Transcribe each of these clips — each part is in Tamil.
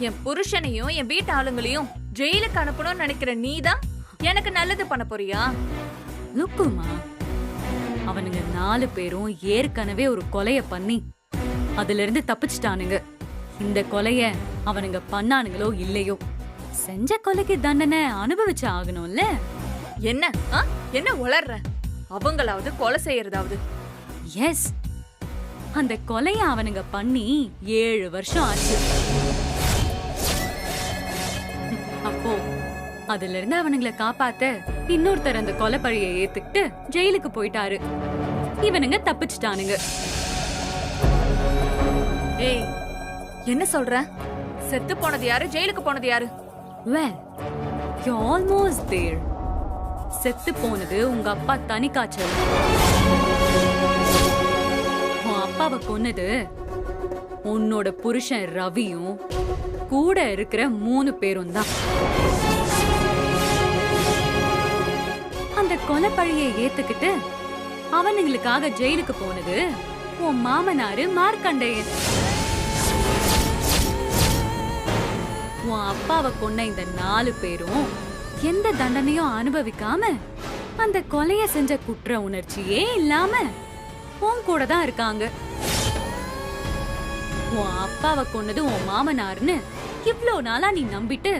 என் புருஷனையும் என் வீட்டு ஆளுங்களையும் ஜெயிலுக்கு அனுப்பணும்னு நினைக்கிற நீதான் எனக்கு நல்லது பண்ண போறியா? லுக்குமா, அவனுங்க 4 பேரும் ஏற்கனவே ஒரு கொலைய பண்ணி அதுல இருந்து தப்பிச்சிட்டானுங்க. இந்த கொலைய அவனுங்க பண்ணானுங்களோ இல்லையோ, செஞ்ச கொலைக்கு தண்டனை அனுபவிச்சு ஆகணும்ல. என்ன என்ன உளர்ற? அவங்களாவது கொலை செய்யறதாவது? எஸ், அந்த கொலைய அவனுங்க பண்ணி 7 வருஷம் ஆச்சு. அப்போ அதுல இருந்து அவனுங்களை காப்பாத்த இன்னொருத்தர் அந்த கொலை பழிய ஏத்துக்கிட்டு ஜெயிலுக்கு போயிட்டாரு. இவனுங்க தப்பிச்சிட்டானுங்க. ஏய், என்ன சொல்ற? செத்து போனது யாரு, ஜெயிலுக்கு போனது யாரு? Well, you're almost there. செத்து போனது உங்க அப்பா தனிக்காய்ச்சல். உன் அப்பாவை கொன்னது உன்னோட புருஷன் ரவியும் கூட இருக்கிற 3 பேரும் தான். அந்த கொலை பழியை ஏத்துக்கிட்டு அவனுங்களுக்காக ஜெயிலுக்கு போனது உன் மாமனாரு மார்க்கண்டேயன். உன் அப்பாவை கொன்ன இந்த 4 பேரும் எந்த தண்டனையும் அனுபவிக்காம, அந்த கொலைய செஞ்ச குற்ற உணர்ச்சியே இல்லாம உன் கூட தான் இருக்காங்க. உன் அப்பாவை கொன்னது உன் மாமனார்னு இவ்ளோ நாளா நீ நம்பிட்டு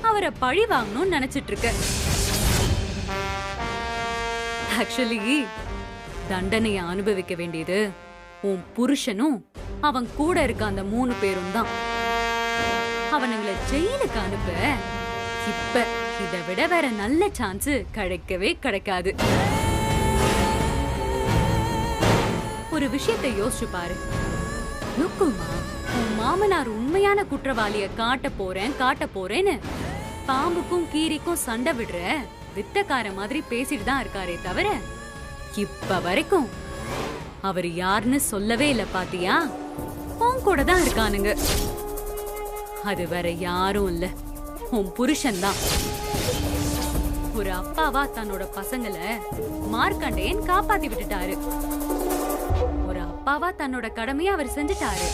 அவரை பழி வாங்கணும்னு நினைச்சிட்டு இருக்க. ஆக்சுவலி தண்டனைய அனுபவிக்க வேண்டியது உன் புருஷனும் அவன் கூட இருக்க அந்த 3 பேரும் தான். அவனுங்களை ஜெயிலுக்கு அனுப்ப இப்ப இதை விட வேற நல்ல சான்ஸ் கிடைக்கவே கிடைக்காது. ஒரு விஷயத்தை யோசிச்சு பாரு. லுக்குமா, உன் மாமனார் உண்மையான குற்றவாளிய காட்ட போறேன்னு பாம்புக்கும் கீரிக்கும் சண்டை விடுற வித்தக்கார மாதிரி பேசிட்டு தான் இருக்காரே தவிர இப்ப வரைக்கும் அவர் யாருன்னு சொல்லவே இல்ல. பாத்தியா? உன் கூட தான் இருக்கானுங்க. அது வேற யாரும் இல்ல, உன் புருஷன் தான். ஒரு அப்பாவா தன்னோட பசங்களை மார்க்கண்டேயன் காப்பாத்தி விட்டுட்டாரு. ஒரு அப்பாவா தன்னோட கடமையை அவர் செஞ்சுட்டாரு.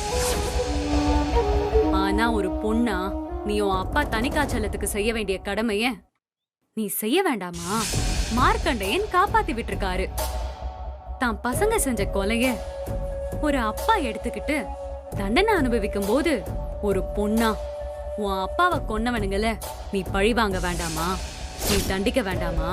ஆனா ஒரு பொண்ணா நீ உன் அப்பா தனிக்காய்ச்சலத்துக்கு செய்ய வேண்டிய கடமைய நீ செய்ய வேண்டாமா? மார்க்கண்டேயன் காப்பாத்தி விட்டுருக்காரு. தான் பசங்க செஞ்ச கொலைய ஒரு அப்பா எடுத்துக்கிட்டு தண்டனை அனுபவிக்கும் போது ஒரு பொண்ணா உன் அப்பாவை கொன்னவனுங்கள நீ பழி வாங்க வேண்டாமா? நீ தண்டிக்க வேண்டாமா?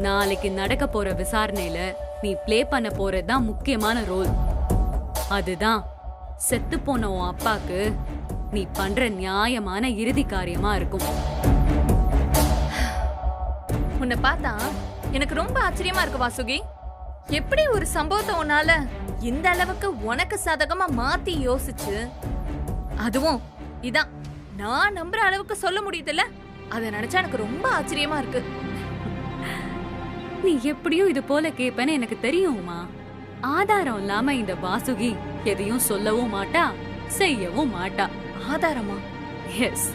நாளைக்கு நடக்க போற விசாரணையில நீ ப்ளே பண்ண போறதுதான் முக்கியமான ரோல். அதுதான் செத்து போன உன் அப்பாக்கு நீ பண்ற நியாயமான இறுதி காரியமா இருக்கும். உன்னை பார்த்தா எனக்கு ரொம்ப ஆச்சரியமா இருக்கு வாசுகி. எப்படி ஒரு சம்பவத்தை உன்னால இந்த அளவுக்கு உனக்கு சாதகமா மாத்தி யோசிச்சு, அதுவும் இதான் நான் நம்புற அளவுக்கு சொல்ல முடியுதுல்ல, அத நினைச்சா எனக்கு ரொம்ப ஆச்சரியமா இருக்கு. நீ எப்படியும் இது போல கேப்பேன்னு எனக்கு தெரியுமா? ஆதாரம் இல்லாம இந்த வாசுகி எதையும் சொல்லவும் மாட்டா, செய்யவும் மாட்டா. ஆதாரமா? எஸ்.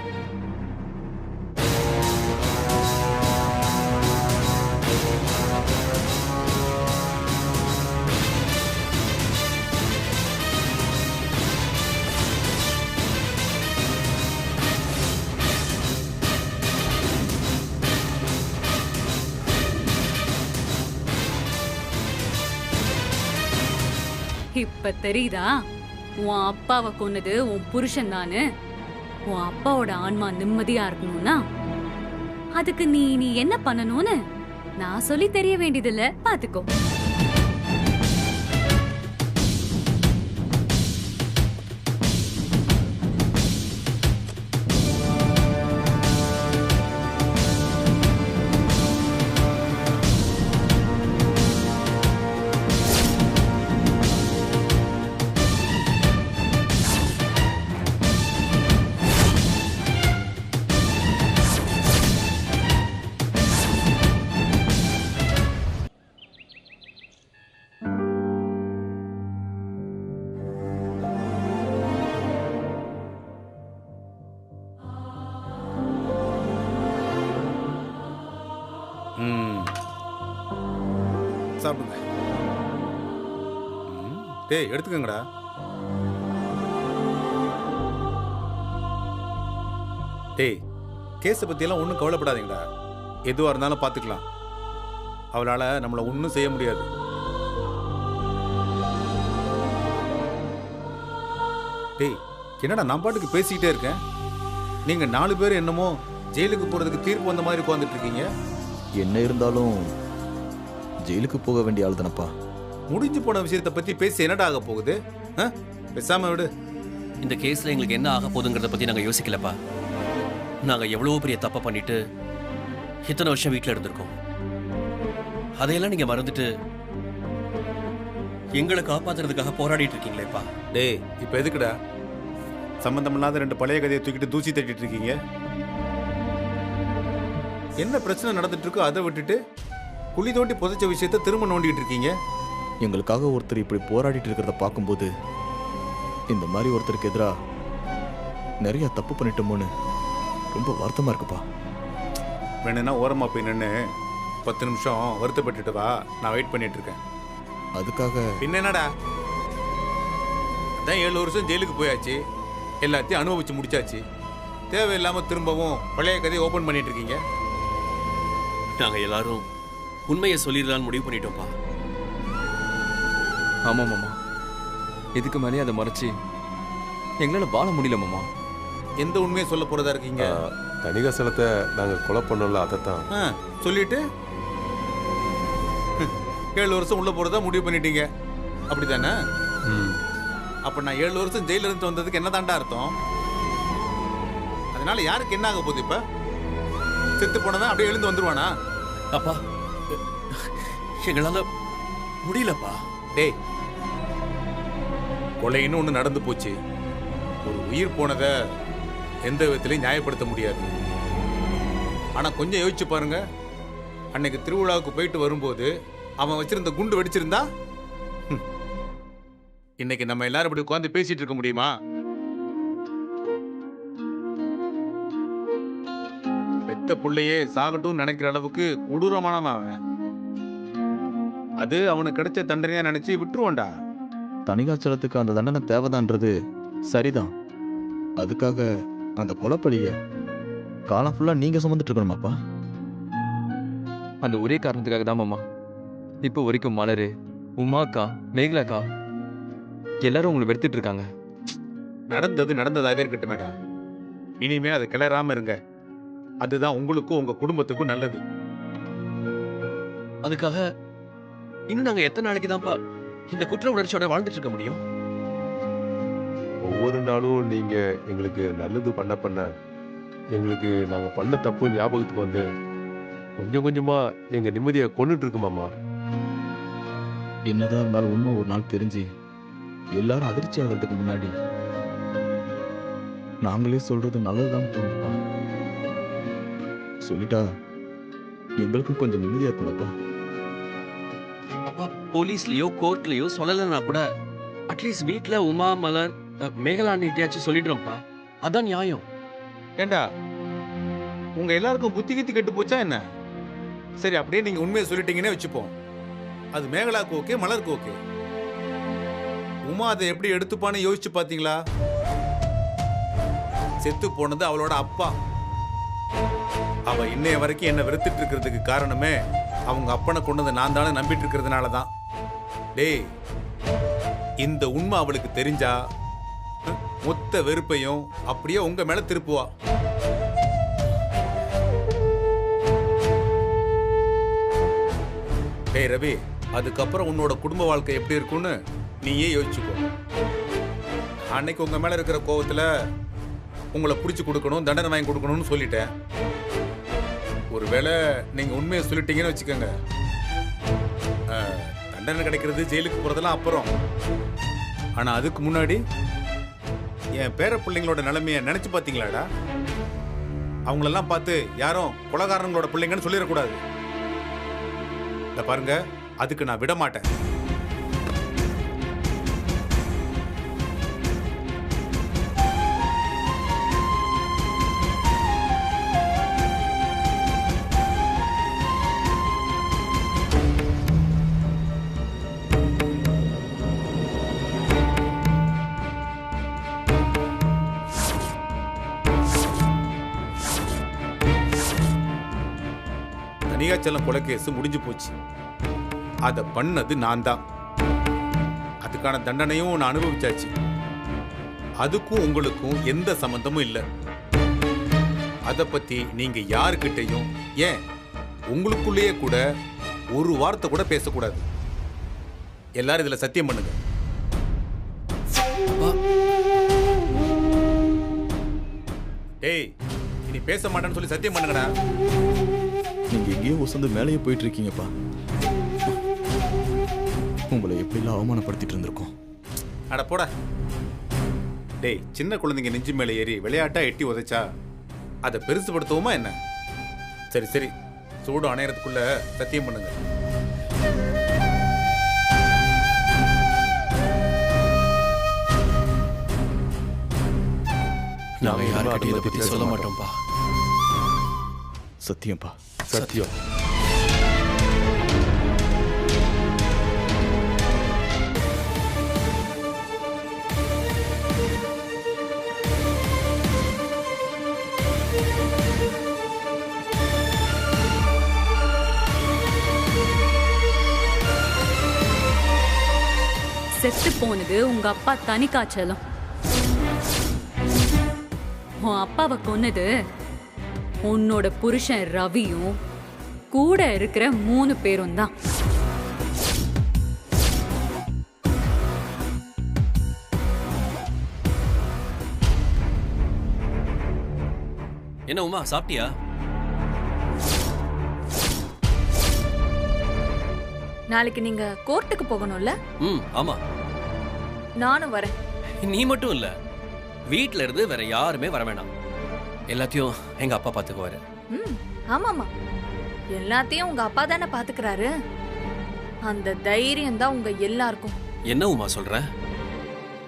இப்ப தெரியுதா உன் அப்பாவை கொன்னது உன் புருஷன் தானு? உன் அப்பாவோட ஆன்மா நிம்மதியா இருக்கணும்னா அதுக்கு நீ என்ன பண்ணணும்னு நான் சொல்லி தெரிய வேண்டியதில்ல, பாத்துக்கோ. சாப்பிடுங்க. டேய் எடுத்துக்கங்கடா. டேய், கேஸை பற்றியெல்லாம் ஒன்றும் கவலைப்படாதீங்கடா. எதுவாக இருந்தாலும் பார்த்துக்கலாம். அவளால் நம்மளை ஒன்றும் செய்ய முடியாது. டேய், என்னடா நான் பாட்டுக்கு பேசிக்கிட்டே இருக்கேன், நீங்கள் 4 பேர் என்னமோ ஜெயிலுக்கு போகிறதுக்கு தீர்ப்பு வந்த மாதிரி உட்காந்துட்டு இருக்கீங்க. என்ன இருந்தாலும் ஜெயிலுக்கு போக வேண்டிய ஆள் தானப்பா. முடிஞ்சு போன விஷயத்தை பற்றி பேசி என்னடா ஆக போகுது? பேசாம விடு. இந்த கேஸ்ல எங்களுக்கு என்ன ஆக போகுதுங்கிறத பத்தி நாங்க யோசிக்கலப்பா. நாங்க எவ்வளவு பெரிய தப்பை பண்ணிட்டு இத்தனை வருஷம் வீட்டில் இருந்திருக்கோம். அதையெல்லாம் நீங்க மறந்துட்டு எங்களை காப்பாத்துறதுக்காக போராடிட்டு இருக்கீங்களேப்பா. டேய், இப்போ எதுக்குடா சம்பந்தமில்லாத 2 பழைய கதையை தூக்கிட்டு தூசி தட்டிட்டு இருக்கீங்க? என்ன பிரச்சனை நடந்துட்டு இருக்கோ அதை விட்டுட்டு குழி தோண்டி புதைச்ச விஷயத்தை திரும்ப நோண்டிட்டு இருக்கீங்க. எங்களுக்காக ஒருத்தர் இப்படி போராடிட்டு இருக்கிறத பார்க்கும்போது இந்த மாதிரி ஒருத்தருக்கு எதிராக நிறைய தப்பு பண்ணிட்டோமோன்னு ரொம்ப வருத்தமா இருக்குப்பா. வேணும்னா ஓரமா போய் நின்று 10 நிமிஷம் வருத்தப்பட்டுட்டு வா, நான் வெயிட் பண்ணிட்டு இருக்கேன். அதுக்காக பின்ன என்னடா, அதான் 7 வருஷம் ஜெயிலுக்கு போயாச்சு, எல்லாத்தையும் அனுபவிச்சு முடிச்சாச்சு. தேவையில்லாம திரும்பவும் பழைய கதையை ஓபன் பண்ணிட்டு இருக்கீங்க. நாங்க எல்லாரும் உண்மையை சொல்லிடலான்னு முடிவு பண்ணிட்டோம்ப்பா. ஆமா மாமா, இதுக்கு மேலே அதை மறைச்சி எங்களால வாழ முடியல மாமா. எந்த உண்மையை சொல்ல போறதா இருக்கீங்க? தணிகாசலத்தை நாங்கள் கொலை பண்ணோம்ல, அதைத்தான். சொல்லிட்டு 7 வருஷம் உள்ள போறதா முடிவு பண்ணிட்டீங்க, அப்படித்தானே? அப்ப நான் 7 வருஷம் ஜெயில இருந்து வந்ததுக்கு என்ன தாண்டா அர்த்தம்? அதனால யாருக்கு என்ன ஆக போகுது? இப்ப செத்து போனவன் அப்படியே எழுந்து வந்துருவானா? அப்பா, எங்களால முடியலப்பா. டேய், கொலைன்னு ஒண்ணு நடந்து போச்சு. ஒரு உயிர் போனதை எந்த விதத்திலையும் நியாயப்படுத்த முடியாது. ஆனா கொஞ்சம் யோசிச்சு பாருங்க, அன்னைக்கு திருவிழாவுக்கு போயிட்டு வரும்போது அவன் வச்சிருந்த குண்டு வெடிச்சிருந்தா இன்னைக்கு நம்ம எல்லாரும் இப்படி உட்கார்ந்து பேசிட்டு இருக்க முடியுமா? பெத்த புள்ளையே சாகட்டும் நினைக்கிற அளவுக்கு கொடூரமானவன் அவன். அது அவனுக்கு கிடைச்ச தண்டனையா நினைச்சு விட்டுருவோண்டா. தணிகாச்சலத்துக்கு அந்த தண்டனை தேவைதான்றது சரிதான். அதுக்காக அந்த கொலைப்பழிய காலம் ஃபுல்லா நீங்க சுமந்துட்டு இருக்கணுமாப்பா? அந்த ஒரே காரணத்துக்காக தான் மாமா இப்போ வரைக்கும் மலரு, உமாக்கா, மேகலாக்கா எல்லாரும் உங்களை வெறுத்துட்டு இருக்காங்க. நடந்தது நடந்ததாவே இருக்கட்டும் மேடம். இனிமே அதை கிளறாம இருங்க. அதுதான் உங்களுக்கும் உங்க குடும்பத்துக்கும் நல்லது. அதுக்காக இன்னும் நாங்க எத்தனை நாளைக்கு தான்ப்பா இந்த குற்ற உணர்ச்சியோட வாழ்ந்துட்டு இருக்க முடியும்? ஒவ்வொரு நாளும் நீங்க எங்களுக்கு நல்லது பண்ண எங்களுக்கு நாங்க பண்ண தப்பு ஞாபகத்துக்கு வந்து கொஞ்சம் கொஞ்சமா எங்க நிம்மதியை கொண்டுட்டு இருக்கு மாமா. என்னதான் இருந்தாலும் உண்மை ஒரு நாள் தெரிஞ்சு எல்லாரும் அதிர்ச்சி ஆகிறதுக்கு முன்னாடி நாங்களே சொல்றது நல்லதுதான் தோணுப்பா. சொல்லிட்டா எங்களுக்கும் கொஞ்சம் நிம்மதியா இருக்கும்ப்பா. அப்பா, போலீஸ்லயோ கோர்ட்லயோ சொல்லலைன்னா கூட அட்லீஸ்ட் வீட்டுல உமா, மலர், மேகலாண்டியாச்சும் சொல்லிடுறோம்ப்பா. அதான் நியாயம். ஏண்டா, உங்க எல்லாருக்கும் புத்தி கித்தி கெட்டு போச்சா என்ன? சரி, அப்படியே நீங்க உண்மையை சொல்லிட்டீங்கன்னே வச்சுப்போம். அது மேகலாக்கு ஓகே, மலருக்கு ஓகே. உமா அதை எப்படி எடுத்துப்பான்னு யோசிச்சு பாத்தீங்களா? செத்து போனது அவளோட அப்பா. அவ இன்னைய வரைக்கும் என்ன வெறுத்துட்டு இருக்கிறதுக்கு காரணமே அவங்க அப்பனை கொண்டது நான் தானே நம்பிட்டு இருக்கிறதுனால தான். டேய், இந்த உண்மை அவளுக்கு தெரிஞ்சா மொத்த வெறுப்பையும் அப்படியே உங்க மேல திருப்புவா. டேய் ரவி, அதுக்கப்புறம் உன்னோட குடும்ப வாழ்க்கை எப்படி இருக்கும்னு நீயே யோசிச்சுக்கோ. அன்னைக்கு உங்க மேல இருக்கிற கோவத்துல உங்களை பிடிச்சி கொடுக்கணும், தண்டனை வாங்கி கொடுக்கணும்னு சொல்லிட்டேன். ஒருவேளை நீங்க உண்மையை சொல்லிட்டீங்கன்னு வச்சுக்கோங்க, தண்டனை கிடைக்கிறது, ஜெயிலுக்கு போறதெல்லாம் அப்புறம். ஆனா அதுக்கு முன்னாடி என் பேர பிள்ளைங்களோட நிலைமைய நினைச்சு பாத்தீங்களாடா? அவங்களெல்லாம் பார்த்து யாரும் கொலைகாரங்களோட பிள்ளைங்கன்னு சொல்லிடக்கூடாது. இத பாருங்க, அதுக்கு நான் விட மாட்டேன். விருத்தியாச்சலம் கொலை கேஸ் முடிஞ்சு போச்சு. அதை பண்ணது நான் தான். அதுக்கான தண்டனையும் நான் அனுபவிச்சாச்சு. அதுக்கும் உங்களுக்கும் எந்த சம்பந்தமும் இல்லை. அதை பத்தி நீங்க யாருக்கிட்டையும், ஏன் உங்களுக்குள்ளேயே கூட ஒரு வார்த்தை கூட பேசக்கூடாது. எல்லாரும் இதுல சத்தியம் பண்ணுங்க. டேய், இனி பேச மாட்டேன்னு சொல்லி சத்தியம் பண்ணுங்கடா. நீங்க எங்கேயோ உசந்து மேலேயே போயிட்டு இருக்கீங்கப்பா. உங்களை எப்படிலாம் அவமானப்படுத்திட்டு இருந்திருக்கோம். அட போடா. டேய், சின்ன குழந்தைங்க நெஞ்சு மேலே ஏறி விளையாட்டா எட்டி உதைச்சா அதை பெருசுபடுத்துவோமா என்ன? சரி சரி, சூடு அணையறதுக்குள்ள சத்தியம் பண்ணுங்க. நாங்க யாருக்கிட்டையும் இதை பத்தி சொல்ல மாட்டோம்ப்பா. சத்தியம்ப்பா. சத்தியம். செத்து போனது உங்க அப்பா தனிக்காச்சலம். உன் அப்பாவை கொன்னது உன்னோட புருஷன் ரவியும் கூட இருக்கிற 3 பேரும் தான். என்ன உமா, சாப்பிட்டியா? நாளைக்கு நீங்க கோர்ட்டுக்கு போகணும்ல? ஆமா. நானும் வரேன். நீ மட்டும் இல்ல, வீட்ல இருந்து வேற யாருமே வர வேணாம். எல்லாத்தையும் எங்க அப்பா பாத்துக்குவாரு. ஆமாமா, எல்லாத்தையும் உங்க அப்பா தானே பாத்துக்கிறாரு. அந்த தைரியம் தான் உங்க எல்லாருக்கும். என்ன உமா சொல்ற?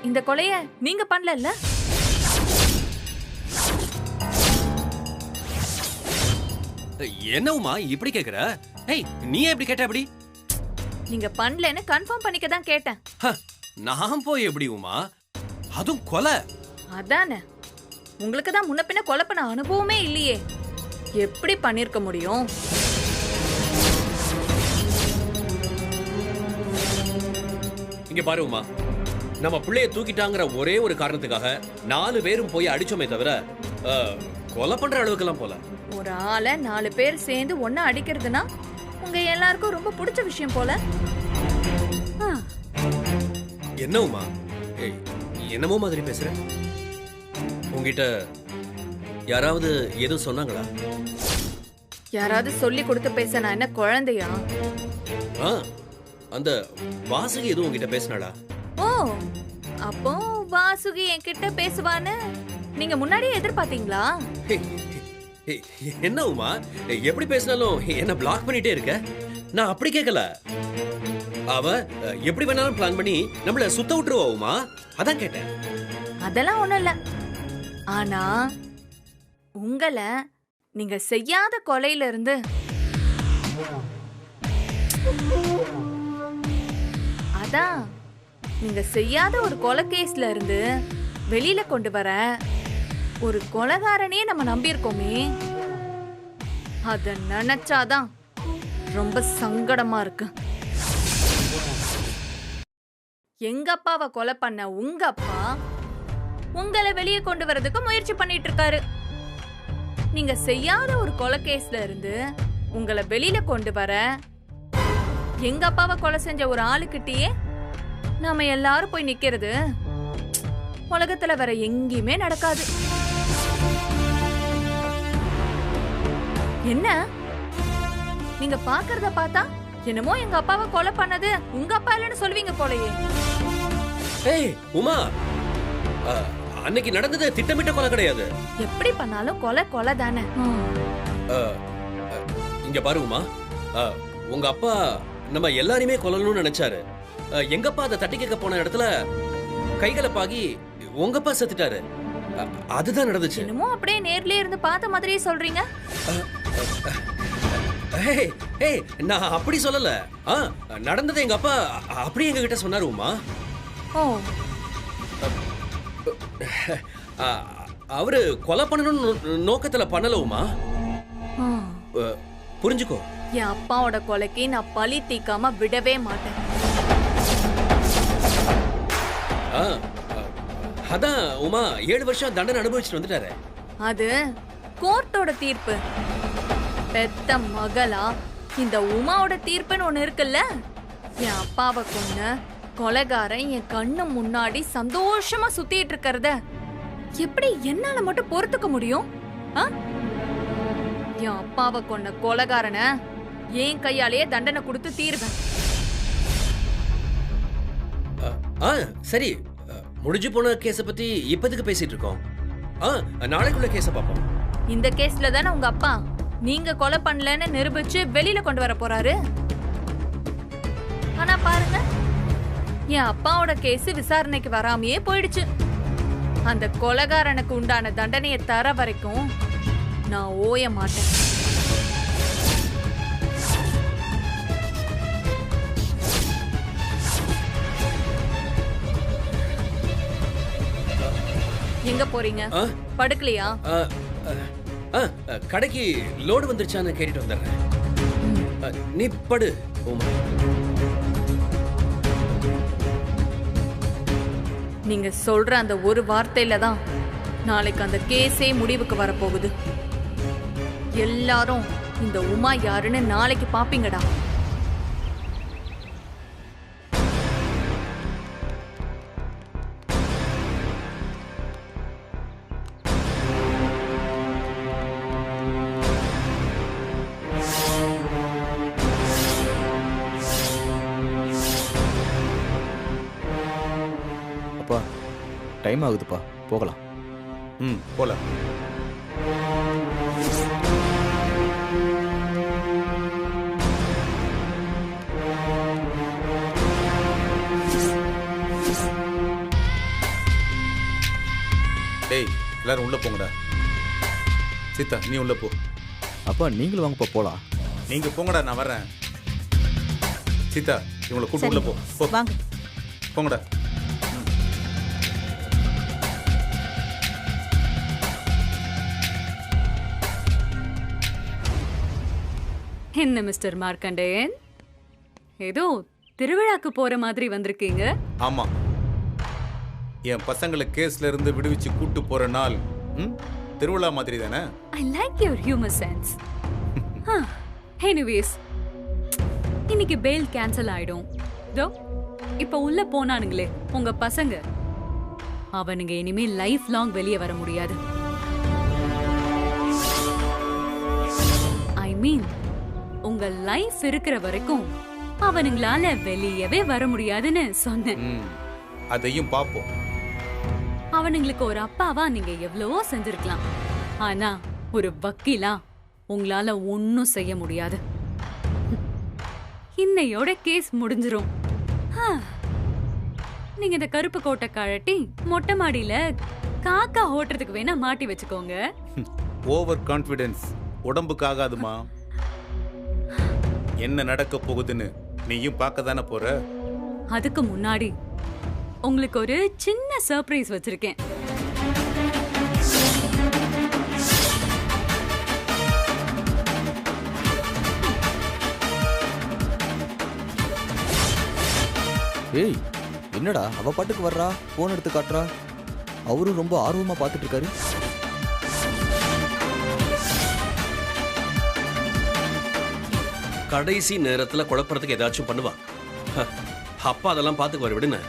இந்த கொலைய நீங்க பண்ணல. என்ன உமா இப்படி கேக்குற? ஏய், நீ எப்படி கேட்ட? எப்படி நீங்க பண்ணலன்னு கன்ஃபார்ம் பண்ணிக்க தான் கேட்டேன். நான் போய் எப்படி உமா, அதுவும் கொலை? அதானே, உங்களுக்கு தான் முன்ன பின்ன கொலை பண்ண அனுபவமே இல்லையே, எப்படி பண்ணிருக்க முடியும்? இங்க பாரு உமா, நம்ம பிள்ளைய தூக்கிட்டாங்கிற ஒரே ஒரு காரணத்துக்காக 4 பேரும் போய் அடிச்சோமே தவிர கொலை பண்ற அளவுக்குலாம் போல. ஒரு ஆளை 4 பேர் சேர்ந்து ஒன்னா அடிக்கிறதுனா உங்க எல்லாருக்கும் ரொம்ப பிடிச்ச விஷயம் போல. என்ன உமா, என்னமோ மாதிரி பேசுற? உங்ககிட்ட யாராவது எதுவும் சொன்னாங்களா? யாராவது சொல்லி கொடுத்து பேச நான் என்ன குழந்தையா? அந்த வாசுகி எதுவும் உங்ககிட்ட பேசினாளா? ஓ, அப்போ வாசுகி என்கிட்ட பேசுவான்னு நீங்க முன்னாடியே எதிர்பார்த்தீங்களா? என்ன உமா, எப்படி பேசினாலும் என்ன பிளாக் பண்ணிட்டே இருக்க? நான் அப்படி கேட்கல. அவ எப்படி வேணாலும் பிளான் பண்ணி நம்மள சுத்த விட்டுருவா உமா, அதான் கேட்டேன். அதெல்லாம் ஒண்ணும் இல்ல. ஆனா உங்களை நீங்க செய்யாத கொலையில இருந்து அதான் நீங்க செய்யாத ஒரு கொலை கேஸ்ல இருந்து வெளியில கொண்டு வர ஒரு கொலைகாரனே நம்ம நம்பி இருக்கோமே, அத நினைச்சாதான் ரொம்ப சங்கடமா இருக்கு. எங்க அப்பாவை கொலை பண்ண உங்க அப்பா உங்களை வெளியே கொண்டு வரதுக்கு முயற்சி பண்ணிட்டு இருக்காரு. நீங்க செய்யாத ஒரு கொலை கேஸ்ல இருந்து உங்களை வெளியில கொண்டு வர எங்க அப்பாவை கொலை செஞ்ச ஒரு ஆளுக்கிட்டயே நாம எல்லாரும் போய் நிக்கிறது உலகத்துல வேற எங்கேயுமே நடக்காது. என்ன நீங்க பாக்குறத பார்த்தா என்னமோ எங்க அப்பாவை கொலை பண்ணது உங்க அப்பா இல்லைன்னு சொல்லுவீங்க போலயே. ஏய் உமா, அன்னைக்கு நடந்தது திட்டமிட்ட கொலை கிடையாது. எப்படி பண்ணாலும் கொலை கொலை தானே. இங்க பாரு உமா, உங்க அப்பா நம்ம எல்லாரையுமே கொல்லணும்னு நினைச்சாரு. எங்க அப்பா அதை தட்டி கேட்க போன இடத்துல கைகலப்பாகி உங்க அப்பா செத்துட்டாரு. அதுதான் நடந்துச்சு. என்னமோ அப்படியே நேர்லயே இருந்து பார்த்த மாதிரியே சொல்றீங்க. நான் அப்படி சொல்லல. நடந்தது எங்க அப்பா அப்படியே எங்க கிட்ட சொன்னாரு உமா. ஓ, அவரு கொலை பண்ணணும்னு நோக்கத்துல பண்ணல உமா. புரிஞ்சுக்கோ, என் அப்பாவோட கொலைக்கு நான் பழி தீக்காம விடவே மாட்டேன். ஆ, அதான் உமா 7 வருஷம் தண்டனை அனுபவிச்சுட்டு வந்துட்டாரு. அது கோர்ட்டோட தீர்ப்பு. பெத்த மகளா இந்த உமாவோட தீர்ப்புன்னு ஒண்ணு இருக்குல்ல. என் அப்பாவை கொன்ன கொலைகாரன் என் கண்ணு முன்னாடி சந்தோஷமா சுத்திட்டு இருக்கறத எப்படி என்னால மட்டும் பொறுத்துக்க முடியும்? ஆ? என் அப்பாவை கொன்ன கொலைகாரனை என் கையாலேயே தண்டனை கொடுத்து தீருவேன். ஆ சரி, முடிஞ்சு போன கேஸ பத்தி இப்போதைக்கு பேசிட்டு இருக்கோம். நாளைக்குள்ள கேஸ பாப்போம். இந்த கேஸ்ல தானே உங்க அப்பா நீங்க கொலை பண்ணலன்னு நிரூபிச்சு வெளியில கொண்டு வர போறாரு. ஆனா பாருங்க, என் அப்பாவோட கேஸ் விசாரணைக்கு வராமையே போயிடுச்சு. அந்த கொலைகாரனுக்கு உண்டான தண்டனையை தர வரைக்கும் நான் ஓய மாட்டேன். எங்க போறீங்க? படுக்கலையா? கடைக்கு லோடு வந்துருச்சான்னு கேட்டுட்டு வந்துடுறேன். நீ படு உமா. நீங்க சொல்ற அந்த ஒரு வார்த்தையில தான் நாளைக்கு அந்த கேஸே முடிவுக்கு வரப்போகுது. எல்லாரும் இந்த உமா யாருன்னு நாளைக்கு பாப்பீங்கடா. அப்பா டைம் ஆகுதுப்பா, போகலாம். போலாம். டேய் எல்லாரும் உள்ள போங்கடா. சீதா நீ உள்ள போ. அப்பா நீங்களும் வாங்கப்பா போலாம். நீங்க போங்கடா, நான் வர்றேன். சீதா இவங்களை கூட்டு உள்ள போ. வாங்க. போங்கடா. என்ன மிஸ்டர் மார்க்கண்டேயன், ஏதோ திருவிழாக்கு போற மாதிரி வந்திருக்கீங்க. ஆமா, என் பசங்களை கேஸ்ல இருந்து விடுவிச்சு கூட்டு போற நாள் திருவிழா மாதிரி தானே. I like your humour sense. Anyways, இன்னைக்கு பெயில் கேன்சல் ஆயிடும். தோ இப்ப உள்ள போனானுங்களே உங்க பசங்க, அவனுங்க இனிமே லைஃப் லாங் வெளியே வர முடியாது. ஐ மீன் உங்க லைஃப் இருக்கிற வரைக்கும் அவனுங்களால வெளியவே வர முடியாதுன்னு சொன்னேன். அதையும் பாப்போம். அவனுங்களுக்கு ஒரு அப்பாவா நீங்க எவ்வளவோ செஞ்சிருக்கலாம். ஆனா ஒரு வக்கீலா உங்களால ஒன்னும் செய்ய முடியாது. இன்னையோட கேஸ் முடிஞ்சிரும். நீங்க இந்த கருப்பு கோட்டை கழட்டி மொட்டை மாடியில காக்கா ஓட்டுறதுக்கு வேணா மாட்டி வச்சுக்கோங்க. ஓவர் கான்ஃபிடன்ஸ் உடம்புக்கு ஆகாதுமா. என்ன நடக்க போகுதுன்னு நீயும் பார்க்க தானே போற. அதுக்கு முன்னாடி உங்களுக்கு ஒரு சின்ன சர்ப்ரைஸ் வச்சிருக்கேன். ஏய் என்னடா அவ பாட்டுக்கு வர்றா, போன் எடுத்து காட்டுறா. அவரும் ரொம்ப ஆர்வமா பார்த்துட்டு இருக்காரு. கடைசி நேரத்துல குழப்பறதுக்கு ஏதாச்சும் பண்ணுவா. அப்பா அதெல்லாம் பாத்துக்குவாரு, விடுங்க.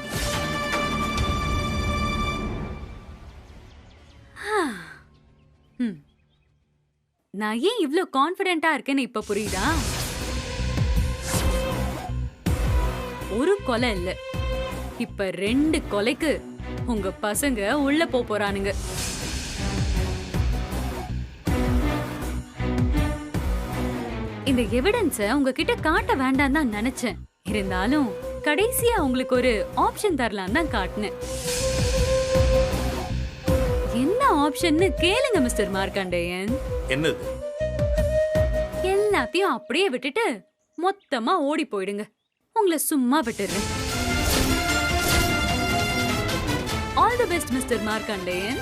நான் ஏன் இவ்ளோ கான்ஃபிடென்ட்டா இருக்கேன்னு இப்ப புரியுதா? ஒரு கொலை இல்ல, இப்ப 2 கொலைக்கு உங்க பசங்க உள்ள போறானுங்க. இந்த எவிடன்ஸ உங்ககிட்ட காட்ட வேண்டாம் தான் நினைச்சேன். இருந்தாலும் கடைசியா உங்களுக்கு ஒரு ஆப்ஷன் தரலாம் தான் காட்டினேன். என்ன ஆப்ஷன்னு கேளுங்க மிஸ்டர் மார்க்கண்டேயன். என்னது? எல்லாத்தையும் அப்படியே விட்டுட்டு மொத்தமா ஓடி போயிடுங்க. உங்களை சும்மா விட்டுறேன். All the best mister Markandeyan.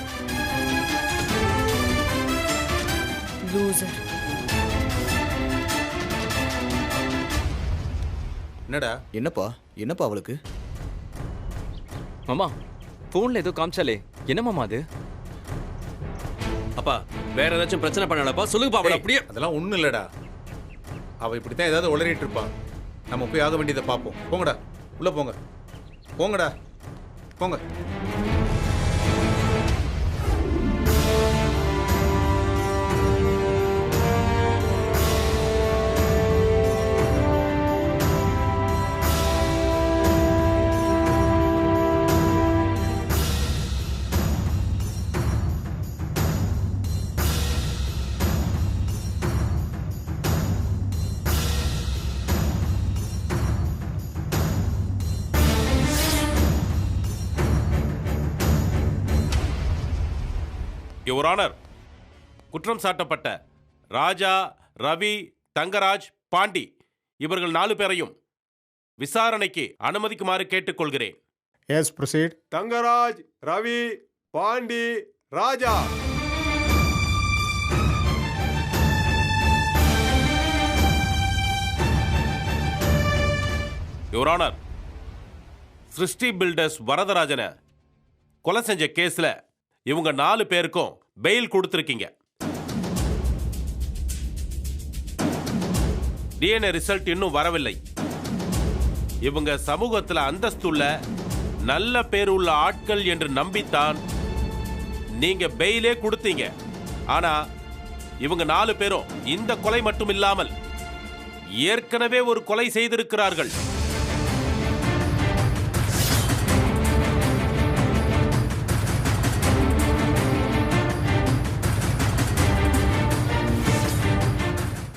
Loser. என்னடா? என்னப்பா அவளுக்கு? மாமா ஃபோன்ல ஏதோ காமிச்சாலே என்ன மாமா அது? அப்பா வேற ஏதாச்சும் பிரச்சனை பண்ணலப்பா, சொல்லுங்கப்பா. அவளை அப்படியே அதெல்லாம் ஒண்ணும் இல்லடா. அவ இப்படித்தான் ஏதாவது உளறிட்டு இருப்பா. நம்ம போய் ஆக வேண்டியதை பார்ப்போம். போங்கடா, உள்ள போங்க. போங்கடா, போங்க. யுவர் ஆனர், குற்றம் சாட்டப்பட்ட ராஜா, ரவி, தங்கராஜ், பாண்டி இவர்கள் 4 பேரையும் விசாரணைக்கு அனுமதிக்குமாறு கேட்டுக்கொள்கிறேன். Yes proceed. Thangaraj, Ravi, Pandi, Raja. Your honour, Srishti builders வரதராஜனை கொலை செஞ்ச கேஸ்ல இவங்க 4 பேருக்கும் பெயில் கொடுத்திருக்கீங்க. டிஎன்ஏ ரிசல்ட் இன்னும் வரவில்லை. இவங்க சமூகத்துல அந்தஸ்துள்ள நல்ல பேர் உள்ள ஆட்கள் என்று நம்பித்தான் நீங்க பெயிலே கொடுத்தீங்க. ஆனா இவங்க 4 பேரும் இந்த கொலை மட்டும் இல்லாமல் ஏற்கனவே ஒரு கொலை செய்திருக்கிறார்கள்.